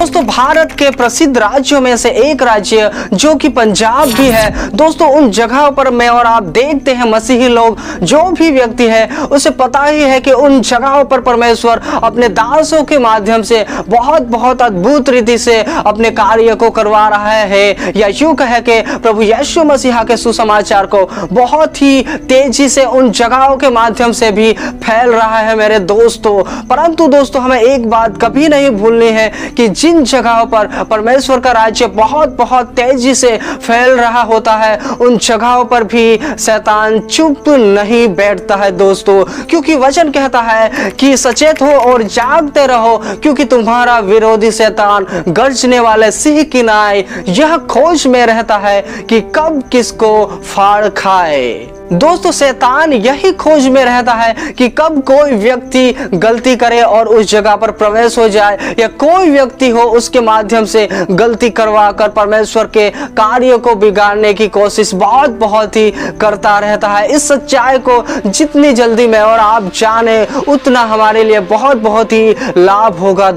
दोस्तों भारत के प्रसिद्ध राज्यों में से एक राज्य जो कि पंजाब भी है दोस्तों, उन जगहों पर मैं और आप देखते हैं मसीही लोग, जो भी व्यक्ति है उसे पता ही है कि उन जगहों पर परमेश्वर अपने दासों के माध्यम से बहुत अद्भुत रीति से अपने कार्य को करवा रहा है, या यूं कहे कि प्रभु यीशु मसीह के सुसमाचार को बहुत ही तेजी से उन जगहों के माध्यम से भी फैल रहा है मेरे दोस्तों। परंतु दोस्तों हमें एक बात कभी नहीं भूलनी है कि जिन जगहों पर परमेश्वर का राज्य बहुत तेजी से फैल रहा होता है, उन जगहों पर भी शैतान चुप नहीं बैठता है दोस्तों, क्योंकि वचन कहता है कि सचेत हो और जागते रहो, क्योंकि तुम्हारा विरोधी शैतान गर्जने वाले सिंह की नाई यह खोज में रहता है कि कब किसको फाड़ खाए। दोस्तों शैतान यही खोज में रहता है कि कब कोई व्यक्ति गलती करे और उस जगह पर प्रवेश हो जाए, या कोई व्यक्ति हो उसके माध्यम से गलती करवा कर परमेश्वर के कार्य को बिगाड़ने की कोशिश बहुत ही करता रहता है। इस सच्चाई को जितनी जल्दी मैं और आप जाने उतना हमारे लिए बहुत ही लाभ होगा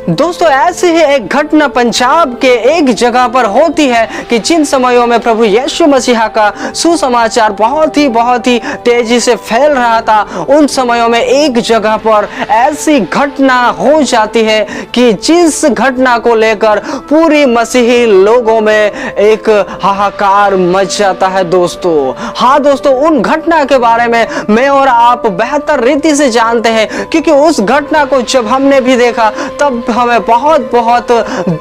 दोस्तों ऐसी ही एक घटना पंजाब के एक जगह पर होती है कि जिन समयों में प्रभु यीशु मसीह का सुसमाचार बहुत ही तेजी से फैल रहा था, उन समयों में एक जगह पर ऐसी घटना हो जाती है कि जिस घटना को लेकर पूरी मसीही लोगों में एक हाहाकार मच जाता है दोस्तों। हाँ दोस्तों, उन घटना के बारे में मैं और आप बेहतर रीति से जानते हैं, क्योंकि उस घटना को जब हमने भी देखा तब हमें बहुत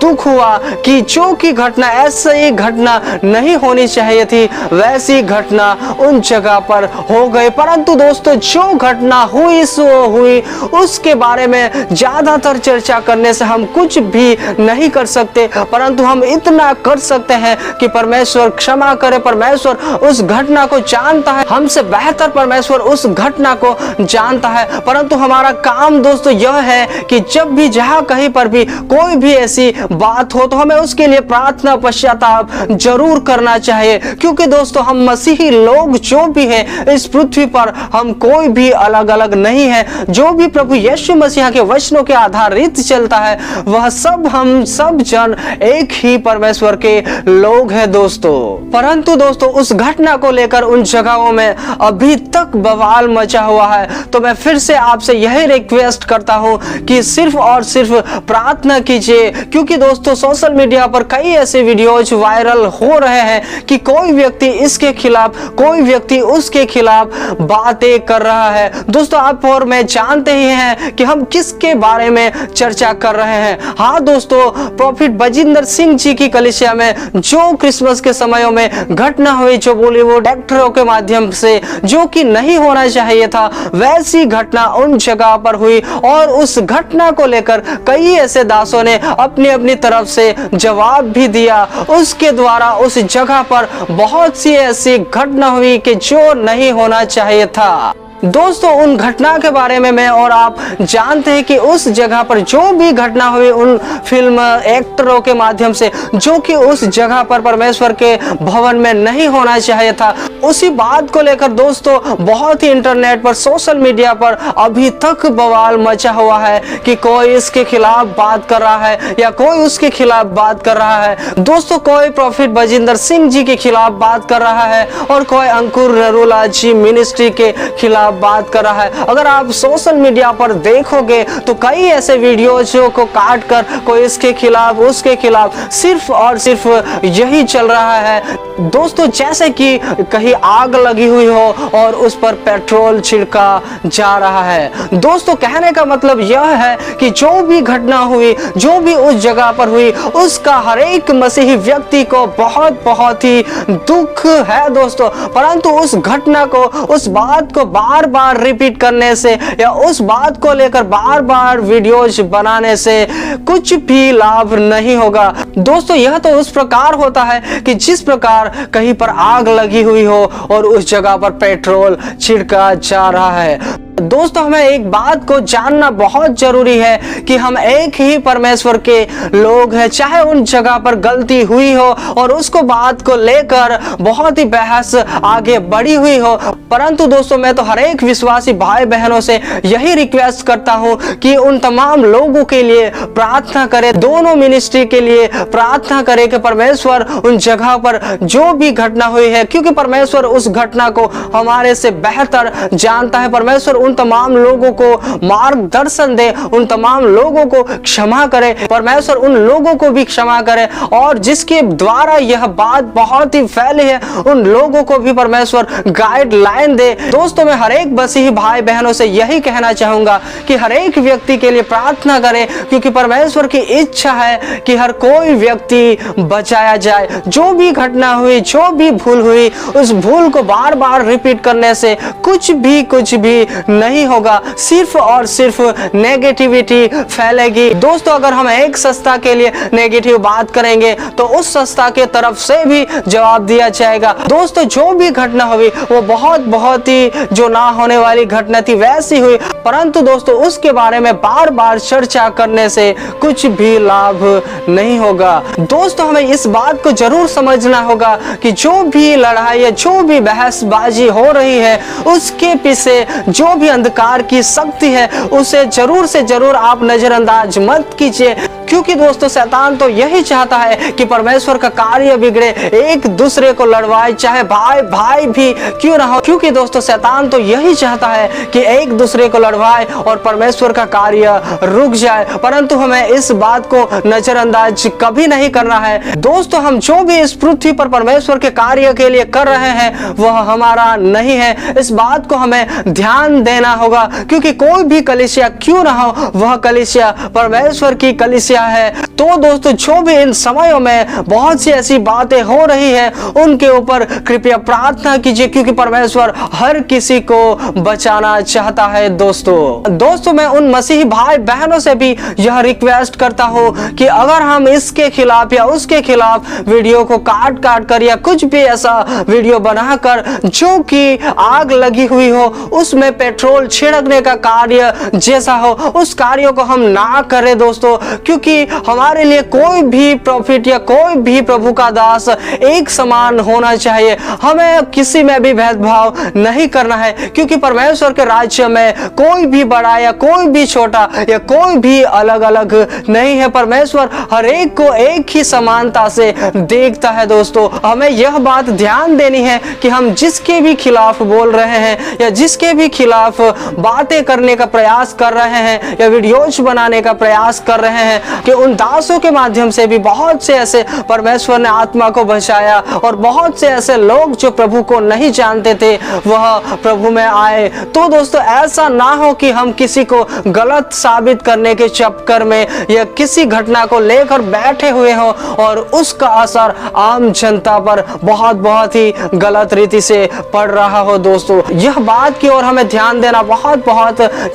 दुख हुआ कि जो की घटना ऐसी घटना नहीं होनी चाहिए थी, वैसी घटना उन जगह पर हो गई। परंतु दोस्तों जो घटना हुई सो हुई, उसके बारे में ज्यादातर चर्चा करने से हम कुछ भी नहीं कर सकते, परंतु हम इतना कर सकते हैं कि परमेश्वर क्षमा करे, परमेश्वर उस घटना को जानता है, हमसे बेहतर परमेश्वर उस घटना को जानता है। परंतु हमारा काम दोस्तों यह है कि जब भी जहां कहीं पर भी कोई भी ऐसी बात हो तो हमें उसके लिए प्रार्थना पश्चाताप जरूर करना चाहिए, क्योंकि दोस्तों हम मसीही लोग जो भी हैं इस पृथ्वी पर, हम कोई भी अलग नहीं है। जो भी प्रभु यीशु मसीह के वचनों के आधारित चलता है वह सब हम सब जन एक ही परमेश्वर के लोग हैं दोस्तों। परंतु दोस्तों उस घटना को लेकर उन जगहों में अभी तक बवाल मचा हुआ है, तो मैं फिर से आपसे यही रिक्वेस्ट करता हूं कि सिर्फ और सिर्फ प्रार्थना कीजिए, क्योंकि दोस्तों सोशल मीडिया पर कई ऐसे वीडियोज वायरल हो रहे हैं कि कोई व्यक्ति इसके खिलाफ, कोई व्यक्ति उसके खिलाफ बातें कर रहा है। दोस्तों आप और मैं जानते ही हैं कि हम किसके बारे में चर्चा कर रहे हैं। हाँ दोस्तों, प्रॉफिट बजिंदर सिंह जी की कलीसिया में जो क्रिसमस के समयों में घटना हुई, जो बॉलीवुड एक्टरों के माध्यम से जो कि नहीं होना चाहिए था, वैसी घटना उन जगह पर हुई, और उस घटना को लेकर कई ऐसे दासों ने अपनी तरफ से जवाब भी दिया। उसके द्वारा उस जगह पर बहुत सी ऐसी घटना हुई कि जो नहीं होना चाहिए था। दोस्तों उन घटना के बारे में मैं और आप जानते हैं कि उस जगह पर जो भी घटना हुई उन फिल्म एक्टरों के माध्यम से, जो कि उस जगह पर परमेश्वर के भवन में नहीं होना चाहिए था, उसी बात को लेकर दोस्तों बहुत ही इंटरनेट पर, सोशल मीडिया पर अभी तक बवाल मचा हुआ है कि कोई इसके खिलाफ बात कर रहा है या कोई उसके खिलाफ बात कर रहा है। दोस्तों कोई प्रॉफिट बजिंदर सिंह जी के खिलाफ बात कर रहा है और कोई अंकुर नरूला जी मिनिस्ट्री के खिलाफ बात कर रहा है। अगर आप सोशल मीडिया पर देखोगे तो कई ऐसे वीडियोज़ को काट कर कोई इसके खिलाफ उसके खिलाफ सिर्फ और सिर्फ यही चल रहा है दोस्तों, जैसे कि कहीं आग लगी हुई हो और उस पर पेट्रोल छिड़का जा रहा है। दोस्तों कहने का मतलब यह है कि जो भी घटना हुई, जो भी उस जगह पर हुई, उसका हर एक मसीही व्यक्ति को बहुत ही दुख है दोस्तों। परंतु उस घटना को, उस बात को बार रिपीट करने से या उस बात को लेकर बार वीडियोज बनाने से कुछ भी लाभ नहीं होगा दोस्तों। यह तो उस प्रकार होता है कि जिस प्रकार कहीं पर आग लगी हुई हो और उस जगह पर पेट्रोल छिड़का जा रहा है। दोस्तों हमें एक बात को जानना बहुत जरूरी है कि हम एक ही परमेश्वर के लोग हैं। चाहे उन जगह पर गलती हुई हो और उसको बात को लेकर बहुत ही बहस आगे बढ़ी हुई हो, परंतु दोस्तों मैं तो हर एक विश्वासी भाई बहनों से यही रिक्वेस्ट करता हूं कि उन तमाम लोगों के लिए प्रार्थना करें, दोनों मिनिस्ट्री के लिए प्रार्थना करें कि परमेश्वर उन जगह पर जो भी घटना हुई है, क्योंकि परमेश्वर उस घटना को हमारे से बेहतर जानता है। परमेश्वर उन तमाम लोगों को मार्गदर्शन दे, उन तमाम लोगों को क्षमा करे, परमेश्वर उन लोगों को भी क्षमा करे, और जिसके द्वारा यह बात बहुत ही फैली है उन लोगों को भी परमेश्वर गाइडलाइन दे। दोस्तों मैं हर एक मसीही भाई बहनों से यही कहना चाहूंगा कि हर एक व्यक्ति के लिए प्रार्थना करें, क्योंकि परमेश्वर की इच्छा है कि हर कोई व्यक्ति बचाया जाए। जो भी घटना हुई, जो भी भूल हुई, उस भूल को बार बार रिपीट करने से कुछ भी नहीं होगा, सिर्फ और सिर्फ नेगेटिविटी फैलेगी। दोस्तों अगर हम एक संस्था के लिए नेगेटिव बात करेंगे तो उस संस्था के तरफ से भी जवाब दिया जाएगा। दोस्तों जो भी घटना हुई वो बहुत ही जो ना होने वाली घटना थी वैसी हुई, परंतु दोस्तों उसके बारे में बार बार चर्चा करने से कुछ भी लाभ नहीं होगा। दोस्तों हमें इस बात को जरूर समझना होगा कि जो भी लड़ाई है, जो भी बहसबाजी हो रही है, उसके पीछे जो भी अंधकार की शक्ति है उसे जरूर से जरूर आप नजरअंदाज मत कीजिए, क्योंकि दोस्तों शैतान तो यही चाहता है कि परमेश्वर का कार्य बिगड़े, एक दूसरे को लड़वाए, चाहे भाई भाई भी क्यों ना हो, क्योंकि दोस्तों शैतान तो यही चाहता है कि एक दूसरे को लड़वाए और परमेश्वर का कार्य रुक जाए, परंतु हमें इस बात को नजरअंदाज कभी नहीं करना है। दोस्तों हम जो भी इस पृथ्वी पर परमेश्वर के कार्य के लिए कर रहे हैं वह हमारा नहीं है, इस बात को हमें ध्यान देना होगा, क्योंकि कोई भी कलीसिया क्यों ना हो वह कलीसिया परमेश्वर की कलीसिया है। तो दोस्तों जो भी इन समयों में बहुत सी ऐसी बातें हो रही है उनके ऊपर कृपया प्रार्थना कीजिए, क्योंकि परमेश्वर हर किसी को बचाना चाहता है। दोस्तों मैं उन मसीही भाई बहनों से भी यह रिक्वेस्ट करता हूं कि अगर हम इसके खिलाफ या उसके खिलाफ वीडियो को काट कर या कुछ भी ऐसा वीडियो बनाकर जो कि आग लगी हुई हो उसमें पेट्रोल छिड़कने का कार्य जैसा हो, उस कार्य को हम ना करें दोस्तों, क्योंकि हमारे लिए कोई भी प्रॉफिट या कोई भी प्रभु का दास एक समान होना चाहिए। हमें किसी में भी भेदभाव नहीं करना है, क्योंकि परमेश्वर के राज्य में कोई भी बड़ा या कोई भी छोटा या कोई भी अलग अलग नहीं है। परमेश्वर हर एक को एक ही समानता से देखता है। दोस्तों हमें यह बात ध्यान देनी है कि हम जिसके भी खिलाफ बोल रहे हैं या जिसके भी खिलाफ बातें करने का प्रयास कर रहे हैं या वीडियोज बनाने का प्रयास कर रहे हैं, कि उन दासों के माध्यम से भी बहुत से ऐसे परमेश्वर ने आत्मा को बचाया और बहुत से ऐसे लोग जो प्रभु को नहीं जानते थे वह प्रभु में आए। तो दोस्तों ऐसा ना हो कि हम किसी को गलत साबित करने के चक्कर में या किसी घटना को लेकर बैठे हुए हो और उसका असर आम जनता पर बहुत ही गलत रीति से पड़ रहा हो। दोस्तों यह बात की ओर हमें ध्यान देना बहुत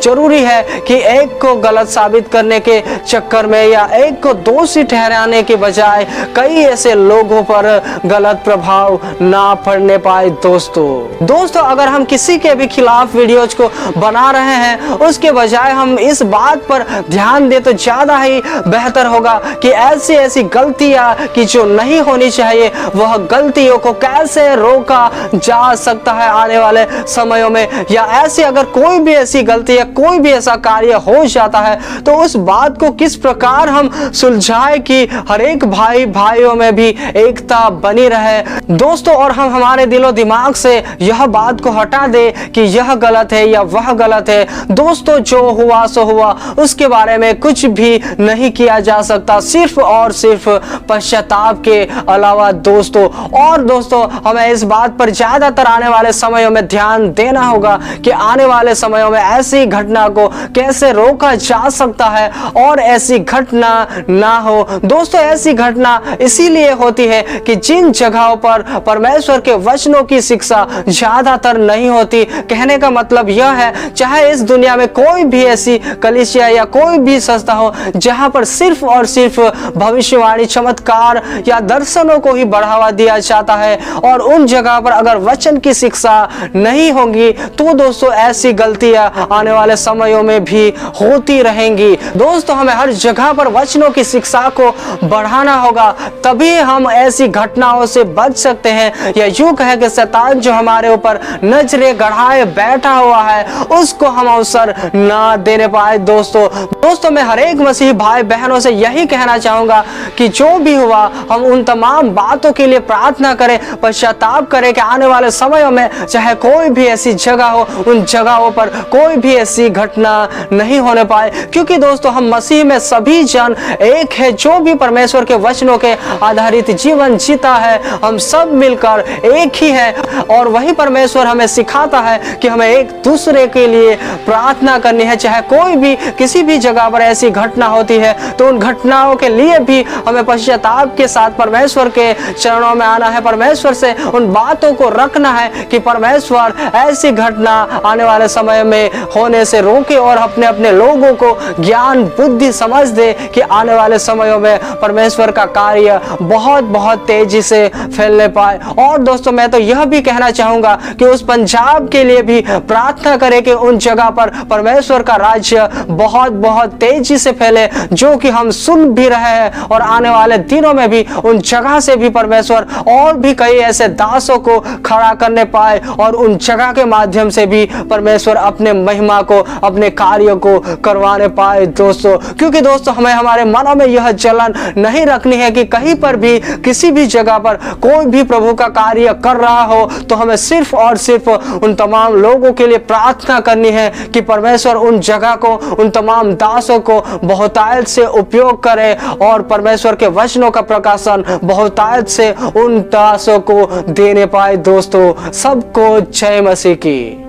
जरूरी है कि एक को गलत साबित करने के चक्कर में या एक को दोषी ठहराने के बजाय कई ऐसे लोगों पर गलत प्रभाव ना पड़ने पाए। दोस्तों अगर हम किसी के भी खिलाफ वीडियोज को बना रहे हैं उसके बजाय हम इस बात पर ध्यान दे तो ज्यादा ही बेहतर होगा कि ऐसी गलतियां कि जो नहीं होनी चाहिए वह गलतियों को कैसे रोका जा सकता है आने वाले समयों में, या ऐसी अगर कोई भी ऐसी गलती या कोई भी ऐसा कार्य हो जाता है तो उस बात को किस प्रकार हम सुलझाए कि हर एक भाइयों में भी एकता बनी रहे। दोस्तों और हम हमारे दिलो दिमाग से यह बात को हटा दे कि यह गलत है या वह गलत है। दोस्तों जो हुआ सो हुआ, उसके बारे में कुछ भी नहीं किया जा सकता सिर्फ और सिर्फ पश्चाताप के अलावा। दोस्तों हमें इस बात पर ज्यादातर आने वाले समयों में ध्यान देना होगा कि आने वाले समयों में ऐसी घटना को कैसे रोका जा सकता है और ऐसी घटना घटना ना हो। दोस्तों ऐसी घटना इसीलिए होती है कि जिन जगहों पर परमेश्वर के वचनों की शिक्षा ज्यादातर नहीं होती। कहने का मतलब यह है, चाहे इस दुनिया में कोई भी ऐसी कलीसिया या कोई भी संस्था हो जहां पर सिर्फ और सिर्फ भविष्यवाणी, चमत्कार या दर्शनों को ही बढ़ावा दिया जाता है, और उन जगह पर अगर वचन की शिक्षा नहीं होगी तो दोस्तों ऐसी गलतियां आने वाले समयों में भी होती रहेंगी। दोस्तों हमें हर जगह पर वचनों की शिक्षा को बढ़ाना होगा, तभी हम ऐसी घटनाओं से बच सकते हैं। या यूं कहे कि शैतान जो हमारे ऊपर नजरें गड़ाए बैठा हुआ है उसको हम अवसर ना देने पाए। दोस्तों मैं हर एक मसीही भाई बहनों से यही कहना चाहूंगा कि जो भी हुआ हम उन तमाम बातों के लिए प्रार्थना करें, पश्चाताप करें कि आने वाले समयों में चाहे कोई भी ऐसी जगह हो, उन जगहों पर कोई भी ऐसी घटना नहीं होने पाए। क्योंकि दोस्तों हम मसीह में सभी जन एक है, जो भी परमेश्वर के वचनों के आधारित जीवन जीता है हम सब मिलकर एक ही है। और वही परमेश्वर हमें सिखाता है कि हमें एक दूसरे के लिए प्रार्थना करनी है। चाहे कोई भी किसी भी जगह पर ऐसी घटना होती है तो उन घटनाओं के लिए भी हमें पश्चाताप के साथ परमेश्वर के चरणों में आना है, परमेश्वर से उन बातों को रखना है कि परमेश्वर ऐसी घटना आने वाले समय में होने से रोके और अपने अपने लोगों को ज्ञान बुद्धि समझ दे कि आने वाले समयों में परमेश्वर का कार्य बहुत बहुत तेजी से फैलने पाए। और दोस्तों मैं तो यह भी कहना चाहूंगा कि उस पंजाब के लिए भी प्रार्थना करें कि उन जगह पर परमेश्वर का राज्य बहुत बहुत तेजी से फैले, जो कि हम सुन भी रहे हैं। और आने वाले दिनों में भी उन जगह से भी परमेश्वर और भी कई ऐसे दासों को खड़ा करने पाए और उन जगह के माध्यम से भी परमेश्वर अपने महिमा को, अपने कार्यों को करवाने पाए। दोस्तों क्योंकि दोस्तों हमें हमारे मनों में यह जलन नहीं रखनी है कि कहीं पर भी किसी भी जगह पर कोई भी प्रभु का कार्य कर रहा हो तो हमें सिर्फ और सिर्फ उन तमाम लोगों के लिए प्रार्थना करनी है कि परमेश्वर उन जगह को, उन तमाम दासों को बहुतायत से उपयोग करे और परमेश्वर के वचनों का प्रकाशन बहुतायत से उन दासों को देने पाए। दोस्तों सबको जय मसीह की।